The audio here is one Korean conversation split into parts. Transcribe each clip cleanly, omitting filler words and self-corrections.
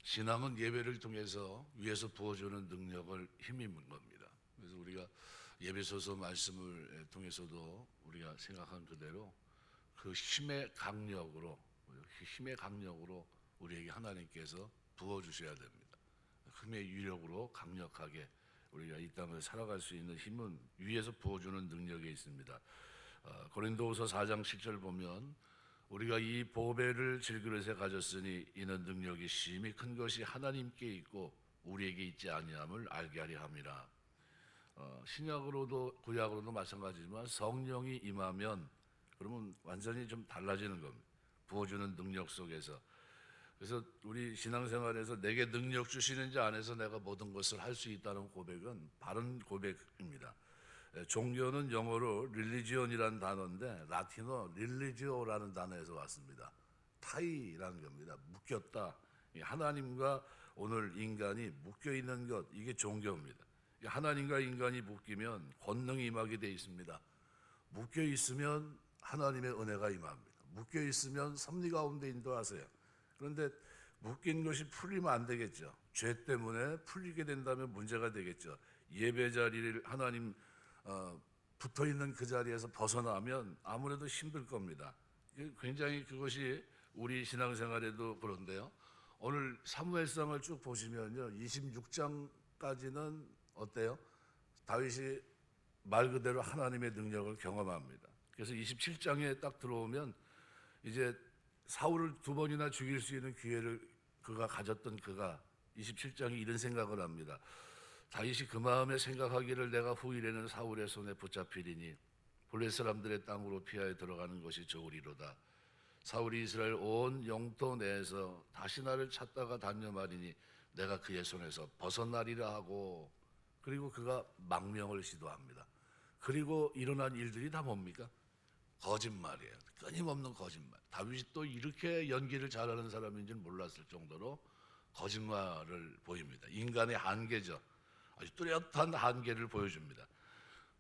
신앙은 예배를 통해서 위에서 부어주는 능력을 힘입는 겁니다. 그래서 우리가 예배소서 말씀을 통해서도 우리가 생각한 그대로 그 힘의 강력으로 우리에게 하나님께서 부어주셔야 됩니다. 힘의 유력으로 강력하게 우리가 이 땅을 살아갈 수 있는 힘은 위에서 부어주는 능력에 있습니다. 고린도후서 4장 7절 보면 우리가 이 보배를 질그릇에 가졌으니 이는 능력이 심히 큰 것이 하나님께 있고 우리에게 있지 아니함을 알게 하려 함이라. 신약으로도 구약으로도 마찬가지지만 성령이 임하면 그러면 완전히 좀 달라지는 겁니다. 부어주는 능력 속에서. 그래서 우리 신앙생활에서 내게 능력 주시는 자 안에서 내가 모든 것을 할 수 있다는 고백은 바른 고백입니다. 종교는 영어로 릴리지온이라는 단어인데 라틴어 릴리지오라는 단어에서 왔습니다. 타이라는 겁니다. 묶였다. 하나님과 오늘 인간이 묶여있는 것, 이게 종교입니다. 하나님과 인간이 묶이면 권능이 임하게 되어 있습니다. 묶여있으면 하나님의 은혜가 임합니다. 묶여있으면 섭리 가운데 인도하세요. 그런데 묶인 것이 풀리면 안 되겠죠. 죄 때문에 풀리게 된다면 문제가 되겠죠. 예배 자리를 하나님 붙어있는 그 자리에서 벗어나면 아무래도 힘들 겁니다. 굉장히 그것이 우리 신앙생활에도 그런데요. 오늘 사무엘상을 쭉 보시면요, 26장까지는 어때요? 다윗이 말 그대로 하나님의 능력을 경험합니다. 그래서 27장에 딱 들어오면 이제 사울을 2번이나 죽일 수 있는 기회를 그가 가졌던 그가 27장에 이런 생각을 합니다. 다윗이 그 마음에 생각하기를 내가 후일에는 사울의 손에 붙잡히리니 블레 사람들의 땅으로 피하여 들어가는 것이 좋으리로다. 사울이 이스라엘 온 영토 내에서 다시 나를 찾다가 단념하리니 내가 그의 손에서 벗어나리라 하고, 그리고 그가 망명을 시도합니다. 그리고 일어난 일들이 다 뭡니까? 거짓말이에요. 끊임없는 거짓말. 다윗이 또 이렇게 연기를 잘하는 사람인 줄 몰랐을 정도로 거짓말을 보입니다. 인간의 한계죠. 아주 뚜렷한 한계를 보여줍니다.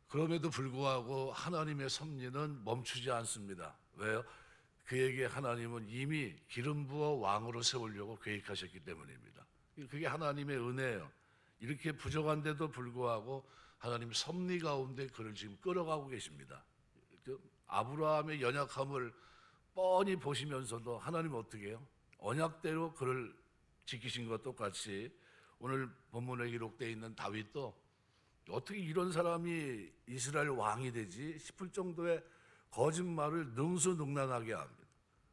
그럼에도 불구하고 하나님의 섭리는 멈추지 않습니다. 왜요? 그에게 하나님은 이미 기름 부어 왕으로 세우려고 계획하셨기 때문입니다. 그게 하나님의 은혜예요. 이렇게 부족한데도 불구하고 하나님 섭리 가운데 그를 지금 끌어가고 계십니다. 아브라함의 연약함을 뻔히 보시면서도 하나님 어떻게 해요? 언약대로 그를 지키신 것 똑같이 오늘 본문에 기록되어 있는 다윗도 어떻게 이런 사람이 이스라엘 왕이 되지 싶을 정도의 거짓말을 능수능란하게 합니다.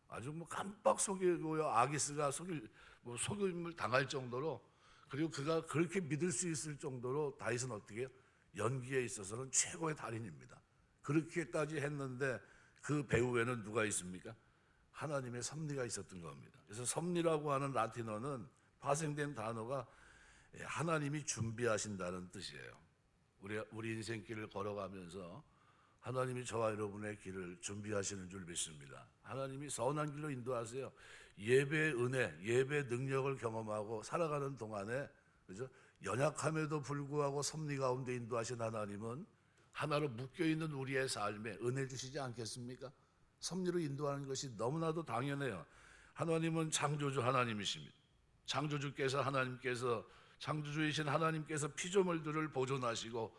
아주 깜빡 속이고요, 아기스가 속임을 당할 정도로, 그리고 그가 그렇게 믿을 수 있을 정도로 다윗은 어떻게 해요? 연기에 있어서는 최고의 달인입니다. 그렇게까지 했는데 그 배후에는 누가 있습니까? 하나님의 섭리가 있었던 겁니다. 그래서 섭리라고 하는 라틴어는 파생된 단어가 하나님이 준비하신다는 뜻이에요. 우리 인생길을 걸어가면서 하나님이 저와 여러분의 길을 준비하시는 줄 믿습니다. 하나님이 선한 길로 인도하세요. 예배의 은혜, 예배의 능력을 경험하고 살아가는 동안에, 그죠? 연약함에도 불구하고 섭리 가운데 인도하신 하나님은 하나로 묶여있는 우리의 삶에 은혜 주시지 않겠습니까? 섭리로 인도하는 것이 너무나도 당연해요. 하나님은 창조주 하나님이십니다. 창조주이신 하나님께서 피조물들을 보존하시고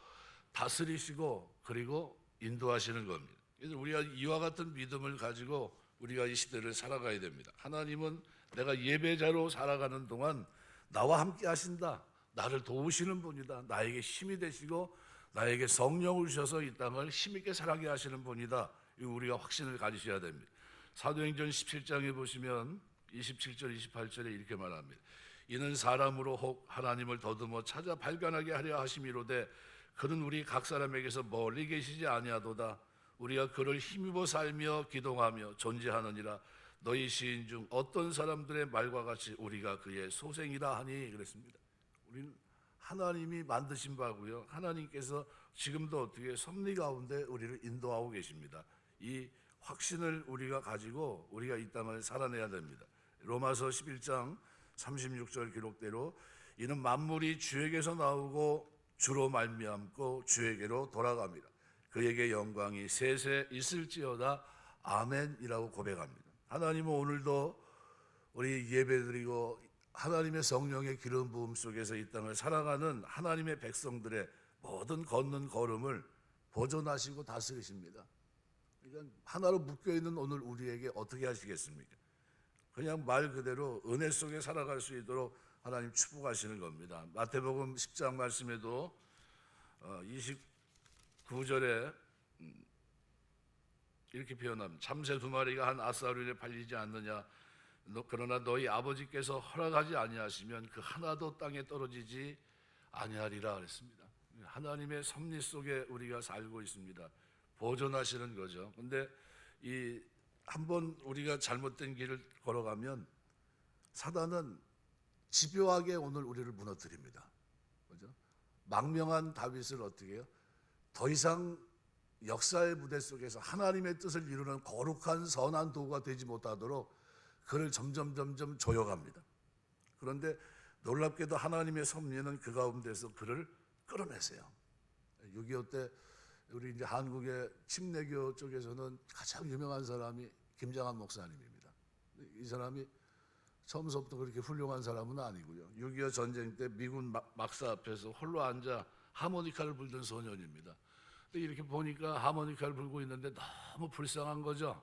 다스리시고 그리고 인도하시는 겁니다. 그래서 우리가 이와 같은 믿음을 가지고 우리가 이 시대를 살아가야 됩니다. 하나님은 내가 예배자로 살아가는 동안 나와 함께 하신다. 나를 도우시는 분이다. 나에게 힘이 되시고 나에게 성령을 주셔서 이 땅을 힘있게 살아가게 하시는 분이다. 우리가 확신을 가지셔야 됩니다. 사도행전 17장에 보시면 27절 28절에 이렇게 말합니다. 이는 사람으로 혹 하나님을 더듬어 찾아 발견하게 하려 하심이로되 그는 우리 각 사람에게서 멀리 계시지 아니하도다. 우리가 그를 힘입어 살며 기동하며 존재하느니라. 너희 시인 중 어떤 사람들의 말과 같이 우리가 그의 소생이라 하니 그랬습니다. 우리는 하나님이 만드신 바고요, 하나님께서 지금도 어떻게 섭리 가운데 우리를 인도하고 계십니다. 이 확신을 우리가 가지고 우리가 이 땅을 살아내야 됩니다. 로마서 11장 36절 기록대로 이는 만물이 주에게서 나오고 주로 말미암고 주에게로 돌아갑니다. 그에게 영광이 세세 있을지어다. 아멘이라고 고백합니다. 하나님은 오늘도 우리 예배드리고 하나님의 성령의 기름 부음 속에서 이 땅을 살아가는 하나님의 백성들의 모든 걷는 걸음을 보존하시고 다스리십니다. 그러니까 하나로 묶여있는 오늘 우리에게 어떻게 하시겠습니까? 그냥 말 그대로 은혜 속에 살아갈 수 있도록 하나님 축복하시는 겁니다. 마태복음 10장 말씀에도 29절에 이렇게 표현합니다. 참새 두 마리가 한 아싸루에 팔리지 않느냐. 그러나 너희 아버지께서 허락하지 아니하시면 그 하나도 땅에 떨어지지 아니하리라 그랬습니다. 하나님의 섭리 속에 우리가 살고 있습니다. 보존하시는 거죠. 근데 이 한번 우리가 잘못된 길을 걸어가면 사단은 집요하게 오늘 우리를 무너뜨립니다. 그죠? 망명한 다윗을 어떻게 해요? 더 이상 역사의 무대 속에서 하나님의 뜻을 이루는 거룩한 선한 도구가 되지 못하도록 그를 점점 조여갑니다. 그런데 놀랍게도 하나님의 섭리는 그 가운데서 그를 끌어내세요. 6.25 때 우리 이제 한국의 침례교 쪽에서는 가장 유명한 사람이 김장한 목사님입니다. 이 사람이 처음부터 그렇게 훌륭한 사람은 아니고요. 6.25 전쟁 때 미군 막사 앞에서 홀로 앉아 하모니카를 불던 소년입니다. 이렇게 보니까 하모니카를 불고 있는데 너무 불쌍한 거죠.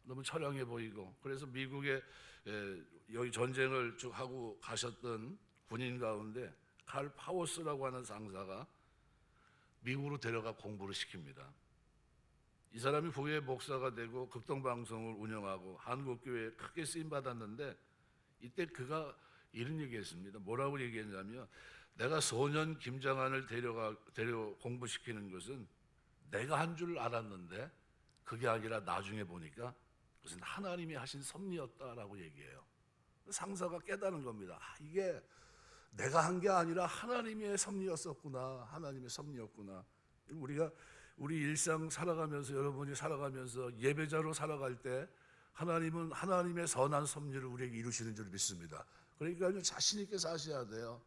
너무 처량해 보이고. 그래서 미국에 여기 전쟁을 쭉 하고 가셨던 군인 가운데 칼 파워스라고 하는 상사가 미국으로 데려가 공부를 시킵니다. 이 사람이 후에 목사가 되고 극동방송을 운영하고 한국교회에 크게 쓰임받았는데 이때 그가 이런 얘기했습니다. 뭐라고 얘기했냐면 내가 소년 김장한을 데려 공부시키는 것은 내가 한 줄 알았는데 그게 아니라 나중에 보니까 그것은 하나님이 하신 섭리였다라고 얘기해요. 상사가 깨달은 겁니다. 이게 내가 한 게 아니라 하나님의 섭리였었구나. 하나님의 섭리였구나. 우리가 우리 일상 살아가면서 여러분이 살아가면서 예배자로 살아갈 때 하나님은 하나님의 선한 섭리를 우리에게 이루시는 줄 믿습니다. 그러니까 자신 있게 사셔야 돼요.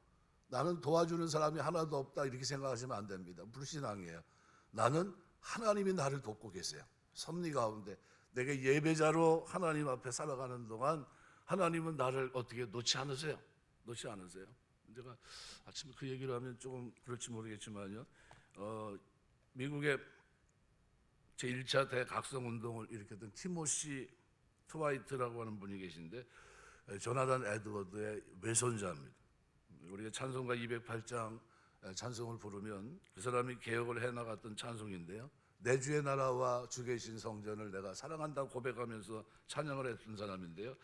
나는 도와주는 사람이 하나도 없다 이렇게 생각하시면 안 됩니다. 불신앙이에요. 나는 하나님이 나를 돕고 계세요. 섭리 가운데 내가 예배자로 하나님 앞에 살아가는 동안 하나님은 나를 어떻게 놓지 않으세요. 놓지 않으세요. 제가 아침에 그 얘기를 하면 조금 그럴지 모르겠지만요. 미국의 제1차 대각성운동을 일으켰던 티모시 트와이트라고 하는 분이 계신데 조나단 에드워드의 외손자입니다. 우리가 찬송가 208장 찬송을 부르면 그 사람이 개혁을 해나갔던 찬송인데요. 내 주의 나라와 주 계신 성전을 내가 사랑한다고 고백하면서 찬양을 했던 사람인데요.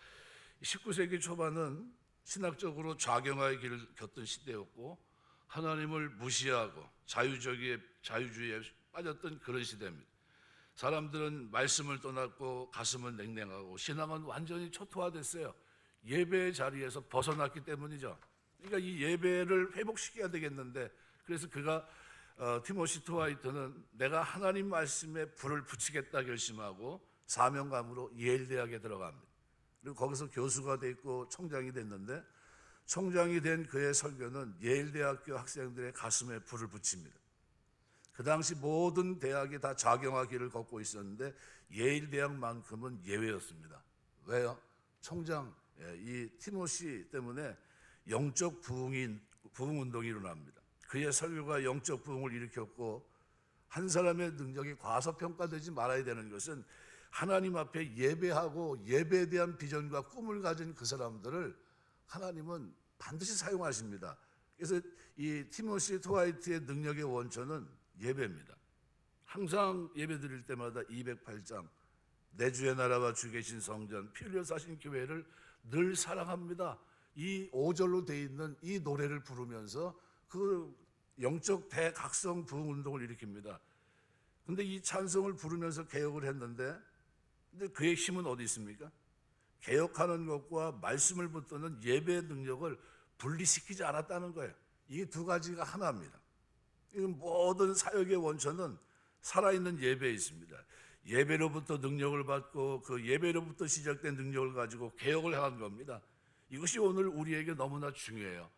19세기 초반은 신학적으로 좌경화의 길을 걷던 시대였고 하나님을 무시하고 자유주의에 빠졌던 그런 시대입니다. 사람들은 말씀을 떠났고 가슴은 냉랭하고 신앙은 완전히 초토화됐어요. 예배의 자리에서 벗어났기 때문이죠. 그러니까 이 예배를 회복시켜야 되겠는데 그래서 그가 티모시 트와이트는 내가 하나님 말씀에 불을 붙이겠다 결심하고 사명감으로 예일 대학에 들어갑니다. 그리고 거기서 교수가 됐고 총장이 됐는데 총장이 된 그의 설교는 예일 대학교 학생들의 가슴에 불을 붙입니다. 그 당시 모든 대학이 다 좌경화 길을 걷고 있었는데 예일 대학만큼은 예외였습니다. 왜요? 총장 이 티모시 때문에 영적 부흥 운동이 일어납니다. 그의 설교가 영적 부흥을 일으켰고 한 사람의 능력이 과소평가되지 말아야 되는 것은 하나님 앞에 예배하고 예배에 대한 비전과 꿈을 가진 그 사람들을 하나님은 반드시 사용하십니다. 그래서 이 티모시 트와이트의 능력의 원천은 예배입니다. 항상 예배 드릴 때마다 208장 내 주의 나라와 주 계신 성전 피 흘려 사신 교회를 늘 사랑합니다. 이 5절로 되어 있는 이 노래를 부르면서 그 영적 대각성 부흥 운동을 일으킵니다. 근데 이 찬송을 부르면서 개혁을 했는데 근데 그의 힘은 어디 있습니까? 개혁하는 것과 말씀을 붙드는 예배의 능력을 분리시키지 않았다는 거예요. 이게 두 가지가 하나입니다. 모든 사역의 원천은 살아있는 예배에 있습니다. 예배로부터 능력을 받고 그 예배로부터 시작된 능력을 가지고 개혁을 한 겁니다. 이것이 오늘 우리에게 너무나 중요해요.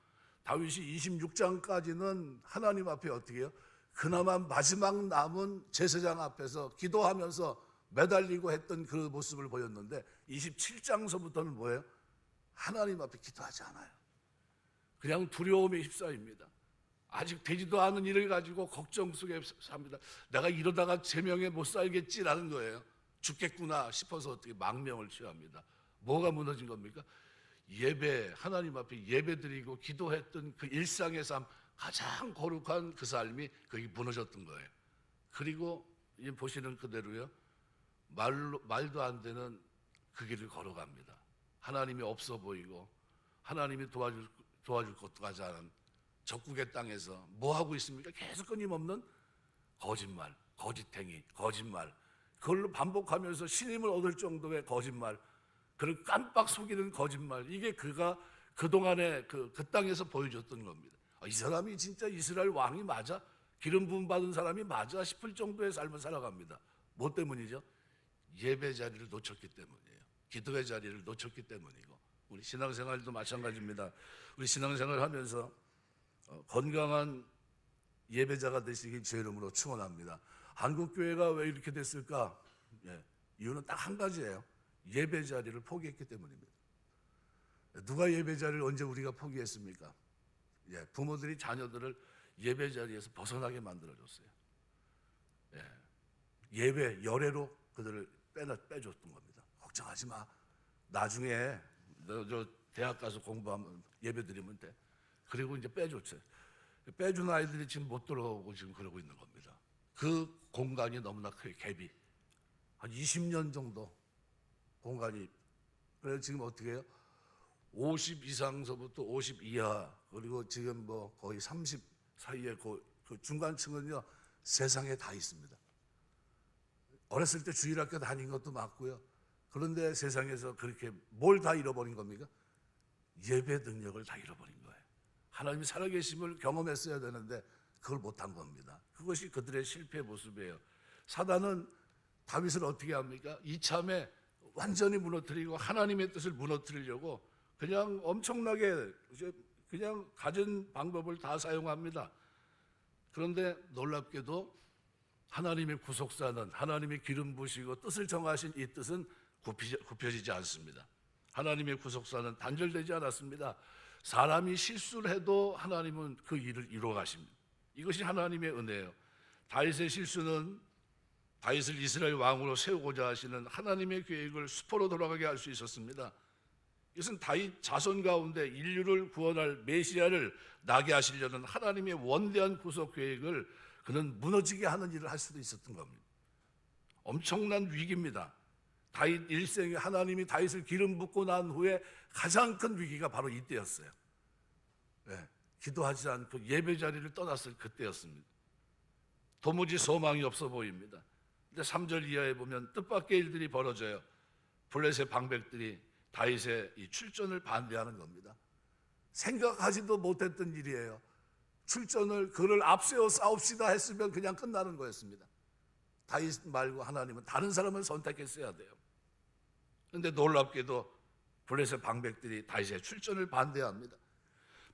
다윗이 26장까지는 하나님 앞에 어떻게 해요? 그나마 마지막 남은 제사장 앞에서 기도하면서 매달리고 했던 그 모습을 보였는데 27장서부터는 뭐예요? 하나님 앞에 기도하지 않아요. 그냥 두려움에 휩싸입니다. 아직 되지도 않은 일을 가지고 걱정 속에 삽니다. 내가 이러다가 제명에 못 살겠지라는 거예요. 죽겠구나 싶어서 어떻게 망명을 취합니다. 뭐가 무너진 겁니까? 예배, 하나님 앞에 예배드리고 기도했던 그 일상의 삶, 가장 거룩한 그 삶이 거기 무너졌던 거예요. 그리고 보시는 그대로요, 말도 안 되는 그 길을 걸어갑니다. 하나님이 없어 보이고 하나님이 도와줄 것도 가지 않은 적국의 땅에서 뭐 하고 있습니까? 계속 끊임없는 거짓말, 거짓행위, 거짓말, 그걸로 반복하면서 신임을 얻을 정도의 거짓말, 그를 깜빡 속이는 거짓말, 이게 그가 그동안에 그 땅에서 보여줬던 겁니다. 이 사람이 진짜 이스라엘 왕이 맞아? 기름 부음 받은 사람이 맞아? 싶을 정도의 삶을 살아갑니다. 뭐 때문이죠? 예배 자리를 놓쳤기 때문이에요. 기도의 자리를 놓쳤기 때문이고, 우리 신앙생활도 마찬가지입니다. 우리 신앙생활 하면서 건강한 예배자가 되시기 제 이름으로 축원합니다. 한국교회가 왜 이렇게 됐을까? 이유는 딱 한 가지예요. 예배 자리를 포기했기 때문입니다. 누가 예배 자리를 언제 우리가 포기했습니까? 부모들이 자녀들을 예배 자리에서 벗어나게 만들어줬어요. 예배 열애로 그들을 빼줬던 겁니다. 걱정하지 마. 나중에 너 대학 가서 공부하면 예배 드리면 돼. 그리고 이제 빼줬어요. 빼준 아이들이 지금 못 들어오고 지금 그러고 있는 겁니다. 그 공간이 너무나 크게 갭이 한 20년 정도 공간이. 그래서 지금 어떻게 해요? 50 이상서부터 50 이하, 그리고 지금 뭐 거의 30 사이에 그 중간층은요, 세상에 다 있습니다. 어렸을 때 주일학교 다닌 것도 맞고요. 그런데 세상에서 그렇게 뭘 다 잃어버린 겁니까? 예배 능력을 다 잃어버린 거예요. 하나님이 살아계심을 경험했어야 되는데 그걸 못한 겁니다. 그것이 그들의 실패의 모습이에요. 사단은 다윗을 어떻게 합니까? 이참에 완전히 무너뜨리고 하나님의 뜻을 무너뜨리려고 그냥 엄청나게 그냥 가진 방법을 다 사용합니다. 그런데 놀랍게도 하나님의 구속사는, 하나님의 기름 부으시고 뜻을 정하신 이 뜻은 굽혀지지 않습니다. 하나님의 구속사는 단절되지 않았습니다. 사람이 실수를 해도 하나님은 그 일을 이루어 가십니다. 이것이 하나님의 은혜예요. 다윗의 실수는 다윗을 이스라엘 왕으로 세우고자 하시는 하나님의 계획을 수포로 돌아가게 할 수 있었습니다. 이것은 다윗 자손 가운데 인류를 구원할 메시아를 나게 하시려는 하나님의 원대한 구속 계획을 그는 무너지게 하는 일을 할 수도 있었던 겁니다. 엄청난 위기입니다. 다윗 일생에 하나님이 다윗을 기름 붓고 난 후에 가장 큰 위기가 바로 이때였어요. 기도하지 않고 예배 자리를 떠났을 그때였습니다. 도무지 소망이 없어 보입니다. 근데 3절 이하에 보면 뜻밖의 일들이 벌어져요. 블레셋 방백들이 다윗의 이 출전을 반대하는 겁니다. 생각하지도 못했던 일이에요. 출전을 그를 앞세워 싸웁시다 했으면 그냥 끝나는 거였습니다. 다윗 말고 하나님은 다른 사람을 선택했어야 돼요. 그런데 놀랍게도 블레셋 방백들이 다윗의 출전을 반대합니다.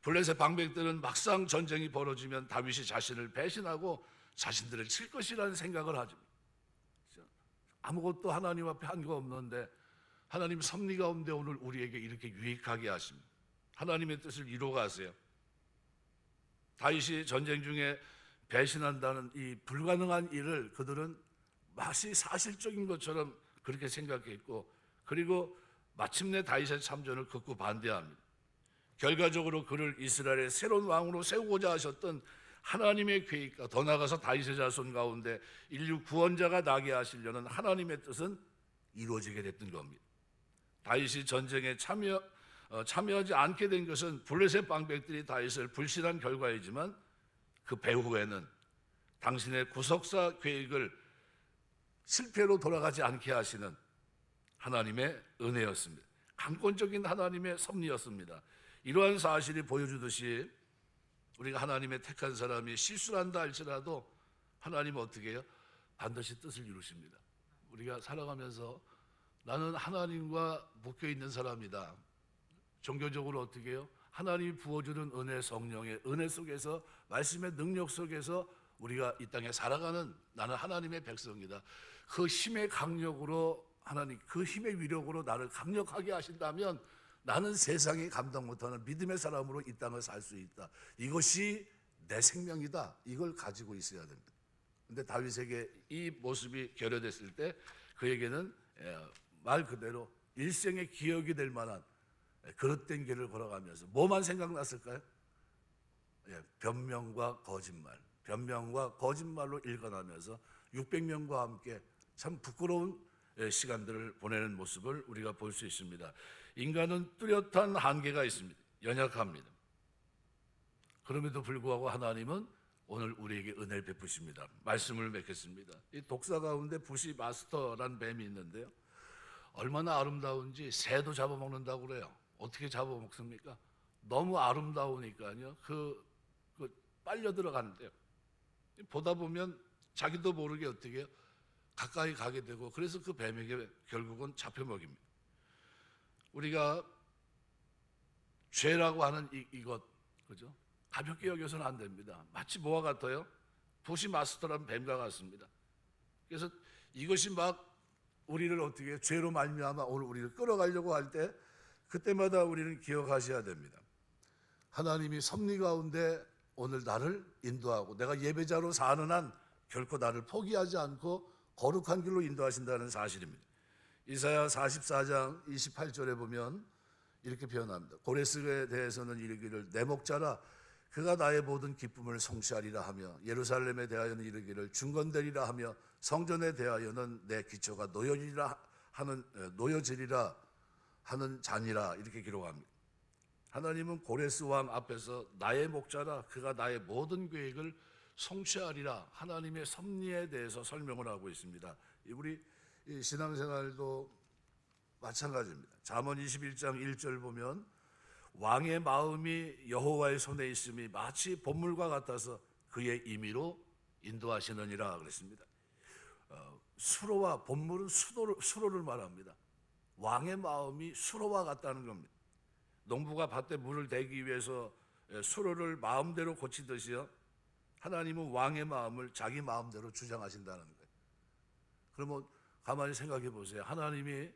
블레셋 방백들은 막상 전쟁이 벌어지면 다윗이 자신을 배신하고 자신들을 칠 것이라는 생각을 하죠. 아무것도 하나님 앞에 한 거 없는데 하나님 섭리 가운데 오늘 우리에게 이렇게 유익하게 하십니다. 하나님의 뜻을 이루어가세요. 다윗이 전쟁 중에 배신한다는 이 불가능한 일을 그들은 마치 사실적인 것처럼 그렇게 생각했고, 그리고 마침내 다윗의 참전을 극구 반대합니다. 결과적으로 그를 이스라엘의 새로운 왕으로 세우고자 하셨던 하나님의 계획과 더 나아가서 다윗의 자손 가운데 인류 구원자가 나게 하시려는 하나님의 뜻은 이루어지게 됐던 겁니다. 다윗이 전쟁에 참여하지 않게 된 것은 블레셋 방백들이 다윗을 불신한 결과이지만 그 배후에는 당신의 구속사 계획을 실패로 돌아가지 않게 하시는 하나님의 은혜였습니다. 강권적인 하나님의 섭리였습니다. 이러한 사실이 보여주듯이 우리가 하나님의 택한 사람이 실수를 한다 할지라도 하나님은 어떻게 해요? 반드시 뜻을 이루십니다. 우리가 살아가면서 나는 하나님과 묶여있는 사람이다. 종교적으로 어떻게 해요? 하나님이 부어주는 은혜, 성령의 은혜 속에서, 말씀의 능력 속에서 우리가 이 땅에 살아가는, 나는 하나님의 백성이다. 그 힘의 강력으로, 하나님 그 힘의 위력으로 나를 강력하게 하신다면 나는 세상이 감당 못하는 믿음의 사람으로 이 땅을 살 수 있다. 이것이 내 생명이다. 이걸 가지고 있어야 됩니다. 근데 다윗에게 이 모습이 결여됐을 때 그에게는 말 그대로 일생의 기억이 될 만한 그릇된 길을 걸어가면서 뭐만 생각났을까요? 변명과 거짓말, 변명과 거짓말로 일관하면서 600명과 함께 참 부끄러운 시간들을 보내는 모습을 우리가 볼 수 있습니다. 인간은 뚜렷한 한계가 있습니다. 연약합니다. 그럼에도 불구하고 하나님은 오늘 우리에게 은혜를 베푸십니다. 말씀을 맺겠습니다. 이 독사 가운데 부시 마스터란 뱀이 있는데요, 얼마나 아름다운지 새도 잡아먹는다고 그래요. 어떻게 잡아먹습니까? 너무 아름다우니까요, 빨려 들어가는데요, 보다 보면 자기도 모르게 어떻게 해요? 가까이 가게 되고, 그래서 그 뱀에게 결국은 잡혀 먹입니다. 우리가 죄라고 하는 이것, 그죠? 가볍게 여겨서는 안 됩니다. 마치 뭐와 같아요? 부시 마스터라는 뱀과 같습니다. 그래서 이것이 막 우리를 어떻게 죄로 말미암아 오늘 우리를 끌어가려고 할 때, 그때마다 우리는 기억하셔야 됩니다. 하나님이 섭리 가운데 오늘 나를 인도하고 내가 예배자로 사는 한 결코 나를 포기하지 않고 거룩한 길로 인도하신다는 사실입니다. 이사야 44장 28절에 보면 이렇게 표현합니다. 고레스에 대해서는 이르기를 내 목자라 그가 나의 모든 기쁨을 성취하리라 하며, 예루살렘에 대하여는 이르기를 중건되리라 하며, 성전에 대하여는 내 기초가 놓여지리라 하는 잔이라, 이렇게 기록합니다. 하나님은 고레스 왕 앞에서 나의 목자라 그가 나의 모든 계획을 성취하리라, 하나님의 섭리에 대해서 설명을 하고 있습니다. 우리 신앙생활도 마찬가지입니다. 잠언 21장 1절 보면 왕의 마음이 여호와의 손에 있음이 마치 봇물과 같아서 그의 임의로 인도하시느니라 그랬습니다. 수로와 봇물은 수로를 말합니다. 왕의 마음이 수로와 같다는 겁니다. 농부가 밭에 물을 대기 위해서 수로를 마음대로 고치듯이요, 하나님은 왕의 마음을 자기 마음대로 주장하신다는 거예요. 그러면 가만히 생각해 보세요. 하나님이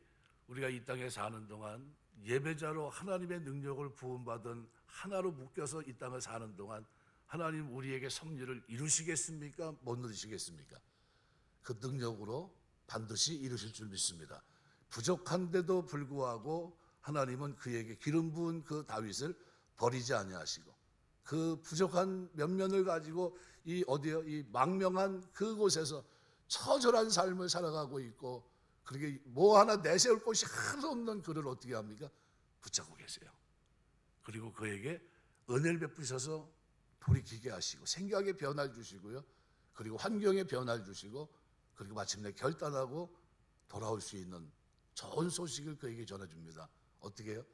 우리가 이 땅에 사는 동안 예배자로 하나님의 능력을 부음받은 하나로 묶여서 이 땅을 사는 동안 하나님 우리에게 섭리를 이루시겠습니까? 못 이루시겠습니까? 그 능력으로 반드시 이루실 줄 믿습니다. 부족한데도 불구하고 하나님은 그에게 기름 부은 그 다윗을 버리지 아니하시고, 그 부족한 면면을 가지고 이 망명한 그곳에서 처절한 삶을 살아가고 있고, 그렇게 뭐 하나 내세울 곳이 하나도 없는 그를 어떻게 합니까? 붙잡고 계세요. 그리고 그에게 은혜를 베푸셔서 돌이키게 하시고 생각의 변화를 주시고요, 그리고 환경의 변화를 주시고, 그리고 마침내 결단하고 돌아올 수 있는 좋은 소식을 그에게 전해줍니다. 어떻게 해요?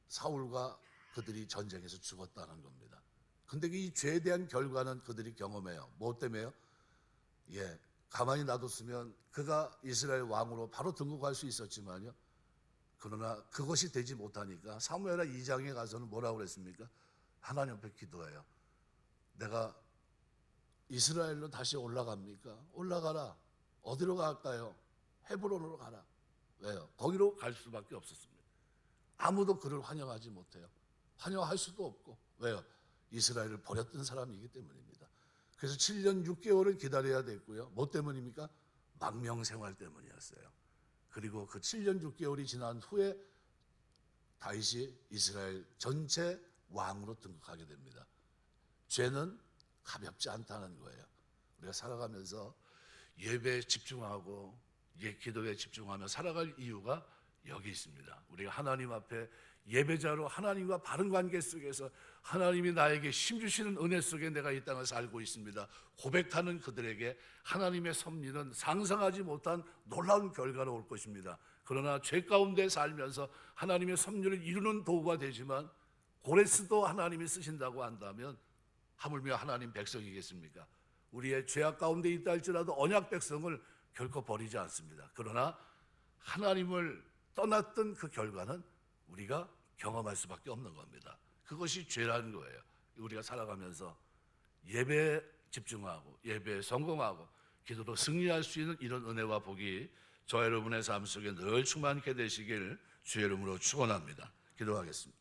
사울과 그들이 전쟁에서 죽었다는 겁니다. 근데 이 죄에 대한 결과는 그들이 경험해요. 뭐 때문에요? 가만히 놔뒀으면 그가 이스라엘 왕으로 바로 등극할 수 있었지만요, 그러나 그것이 되지 못하니까 사무엘하 2장에 가서는 뭐라고 그랬습니까? 하나님 앞에 기도해요. 내가 이스라엘로 다시 올라갑니까? 올라가라. 어디로 갈까요? 헤브론으로 가라. 왜요? 거기로 갈 수밖에 없었습니다. 아무도 그를 환영하지 못해요. 환영할 수도 없고. 왜요? 이스라엘을 버렸던 사람이기 때문입니다. 그래서 7년 6개월을 기다려야 됐고요. 뭐 때문입니까? 망명 생활 때문이었어요. 그리고 그 7년 6개월이 지난 후에 다윗이 이스라엘 전체 왕으로 등극하게 됩니다. 죄는 가볍지 않다는 거예요. 우리가 살아가면서 예배에 집중하고 기도에 집중하며 살아갈 이유가 여기 있습니다. 우리가 하나님 앞에 예배자로 하나님과 바른 관계 속에서 하나님이 나에게 힘 주시는 은혜 속에 내가 이 땅을 살고 있습니다. 고백하는 그들에게 하나님의 섭리는 상상하지 못한 놀라운 결과로 올 것입니다. 그러나 죄 가운데 살면서 하나님의 섭리를 이루는 도구가 되지만 고레스도 하나님이 쓰신다고 한다면 하물며 하나님 백성이겠습니까? 우리의 죄악 가운데 있다 할지라도 언약 백성을 결코 버리지 않습니다. 그러나 하나님을 떠났던 그 결과는 우리가 경험할 수밖에 없는 겁니다. 그것이 죄라는 거예요. 우리가 살아가면서 예배에 집중하고 예배에 성공하고 기도로 승리할 수 있는 이런 은혜와 복이 저 여러분의 삶 속에 늘 충만케 되시길 주의 이름으로 축원합니다. 기도하겠습니다.